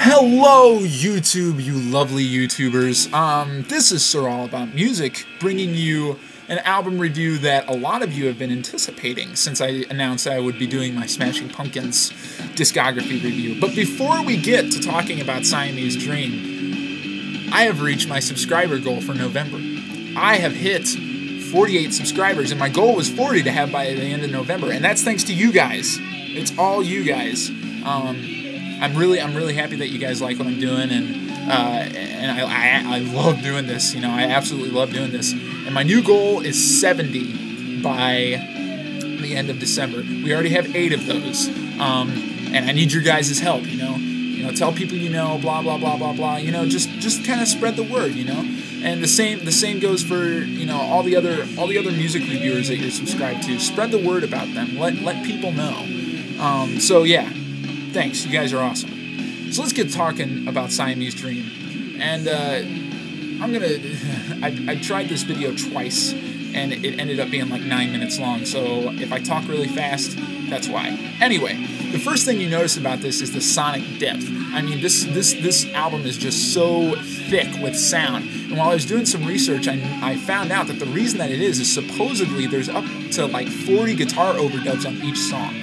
Hello YouTube, you lovely YouTubers. This is SirAllAboutMusic bringing you an album review that a lot of you have been anticipating since I announced I would be doing my Smashing Pumpkins discography review. But before we get to talking about Siamese Dream, I have reached my subscriber goal for November. I have hit 48 subscribers, and my goal was 40 to have by the end of November, and that's thanks to you guys. It's all you guys. I'm really happy that you guys like what I'm doing, and I love doing this. You know, I absolutely love doing this. And my new goal is 70 by the end of December. We already have 8 of those, and I need your guys' help. You know, tell people you know, blah blah blah blah blah. You know, just kind of spread the word. You know, and the same goes for all the other music reviewers that you're subscribed to. Spread the word about them. Let people know. So yeah. Thanks, you guys are awesome. So let's get talking about Siamese Dream. And I tried this video twice, and it ended up being like 9 minutes long. So if I talk really fast, that's why. Anyway, the first thing you notice about this is the sonic depth. I mean, this album is just so thick with sound. And while I was doing some research, I found out that the reason that it is supposedly there's up to like 40 guitar overdubs on each song.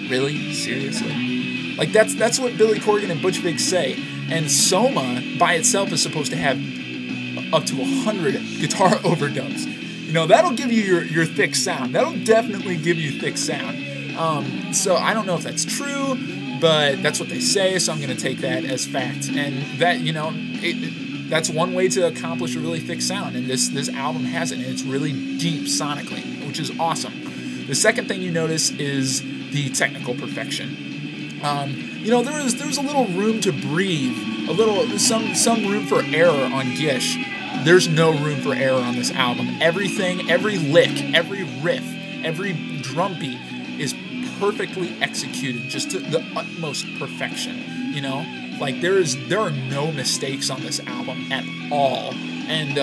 Really? Seriously? Like that's what Billy Corgan and Butch Vig say. And Soma by itself is supposed to have up to 100 guitar overdubs. You know, that'll give you your thick sound. That'll definitely give you thick sound. So I don't know if that's true, but that's what they say, so I'm going to take that as fact. And that, that's one way to accomplish a really thick sound, and this album has it, and it's really deep sonically, which is awesome. The second thing you notice is the technical perfection. There's a little room to breathe, some room for error on Gish. There's no room for error on this album. Everything, every lick, every riff, every drum beat is perfectly executed, just to the utmost perfection. You know, like there are no mistakes on this album at all. And,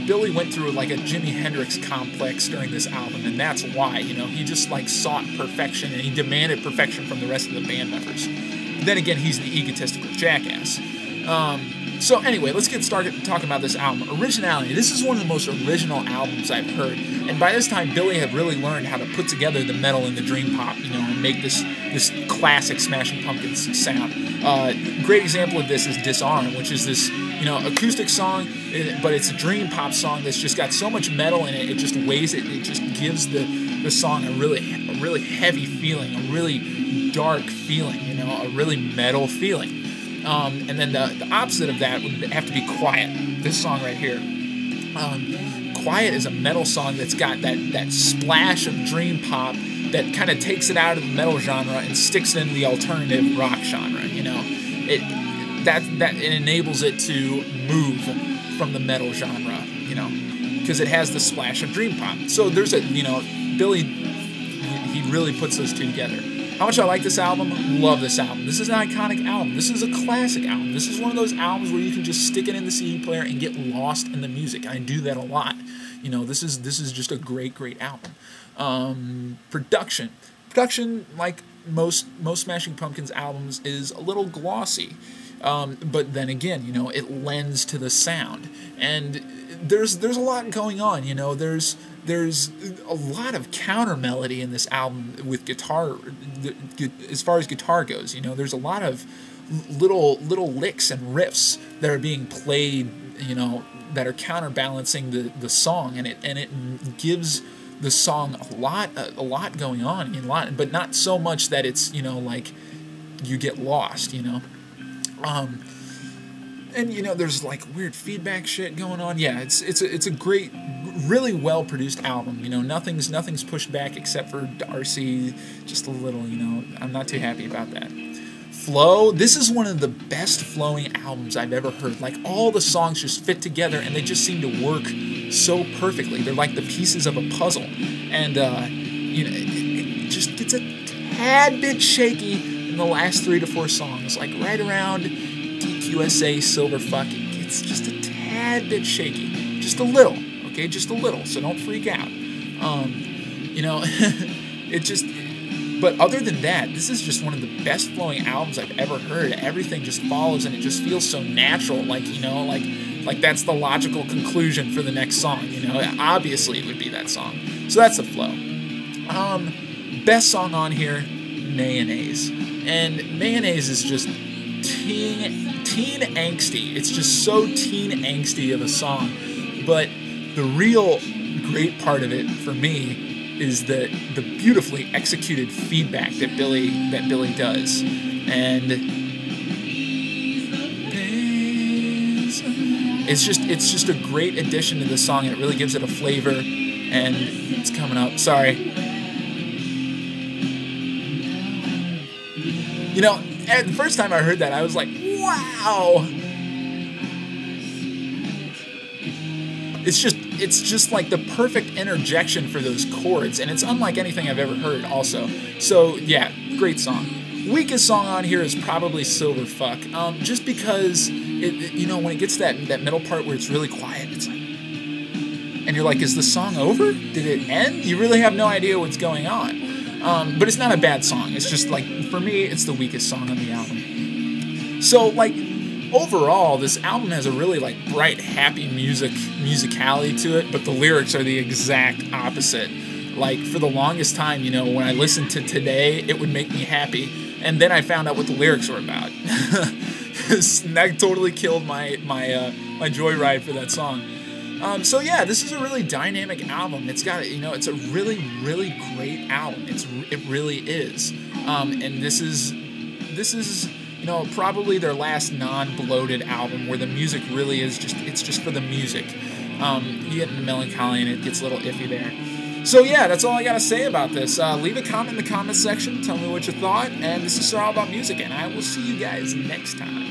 Billy went through like a Jimi Hendrix complex during this album, and that's why, he just like sought perfection, and he demanded perfection from the rest of the band members. Then again, he's the egotistical jackass. So anyway, let's get started talking about this album. Originality. This is one of the most original albums I've heard, and by this time, Billy had really learned how to put together the metal and the dream pop, and make this classic Smashing Pumpkins sound. Great example of this is Disarm, which is this, acoustic song, but it's a dream pop song that's just got so much metal in it. It just weighs it. It just gives the song a really heavy feeling, a really dark feeling, a really metal feeling. And then the opposite of that would have to be Quiet. This song right here. Quiet is a metal song that's got that splash of dream pop that kind of takes it out of the metal genre and sticks it into the alternative rock genre. It enables it to move from the metal genre, because it has the splash of dream pop. So there's Billy, he really puts those two together. How much I like this album? Love this album. This is an iconic album. This is a classic album. This is one of those albums where you can just stick it in the CD player and get lost in the music. I do that a lot. This is just a great album. Production, like most Smashing Pumpkins albums, is a little glossy. But then again, it lends to the sound, and there's a lot going on. There's a lot of counter melody in this album with guitar, as far as guitar goes. There's a lot of little licks and riffs that are being played, that are counterbalancing the song, and it gives the song a lot going on, but not so much that it's like you get lost, and there's like weird feedback shit going on. Yeah, it's a great, really well produced album. Nothing's pushed back except for Darcy, just a little. I'm not too happy about that. Flow. This is one of the best flowing albums I've ever heard. Like, all the songs just fit together, and they just seem to work so perfectly. They're like the pieces of a puzzle, and it just gets a tad bit shaky in the last 3 to 4 songs, like right around DQSA Silver Fuck. It's just a tad bit shaky, just a little, okay, just a little. So don't freak out. It just. But other than that, this is just one of the best flowing albums I've ever heard. Everything just follows, and it just feels so natural. Like, you know, like that's the logical conclusion for the next song. You know, obviously it would be that song. So that's the flow. Best song on here, Mayonnaise. And Mayonnaise is just teen angsty. It's just so teen angsty of a song. But the real great part of it for me is the beautifully executed feedback that Billy does. And it's just a great addition to the song, and it really gives it a flavor. And it's coming up. Sorry. You know, the first time I heard that, I was like, wow. It's just like the perfect interjection for those chords, and it's unlike anything I've ever heard also. So yeah, great song. Weakest song on here is probably Silver Fuck. Just because you know, when it gets to that middle part where it's really quiet, it's like, and you're like, is the song over? Did it end? You really have no idea what's going on. But it's not a bad song. It's just like, for me, it's the weakest song on the album. So like, overall, this album has a really like bright, happy musicality to it, but the lyrics are the exact opposite. Like, for the longest time, you know, when I listened to Today, it would make me happy, and then I found out what the lyrics were about. That totally killed my joyride for that song. So yeah, this is a really dynamic album. It's got, you know, it's a really, really great album. It really is. And this is, you know, probably their last non-bloated album where the music really is it's just for the music. You get into melancholy and it gets a little iffy there. So yeah, that's all I gotta say about this. Leave a comment in the comment section. Tell me what you thought. And this is SirAllAboutMusic, and I will see you guys next time.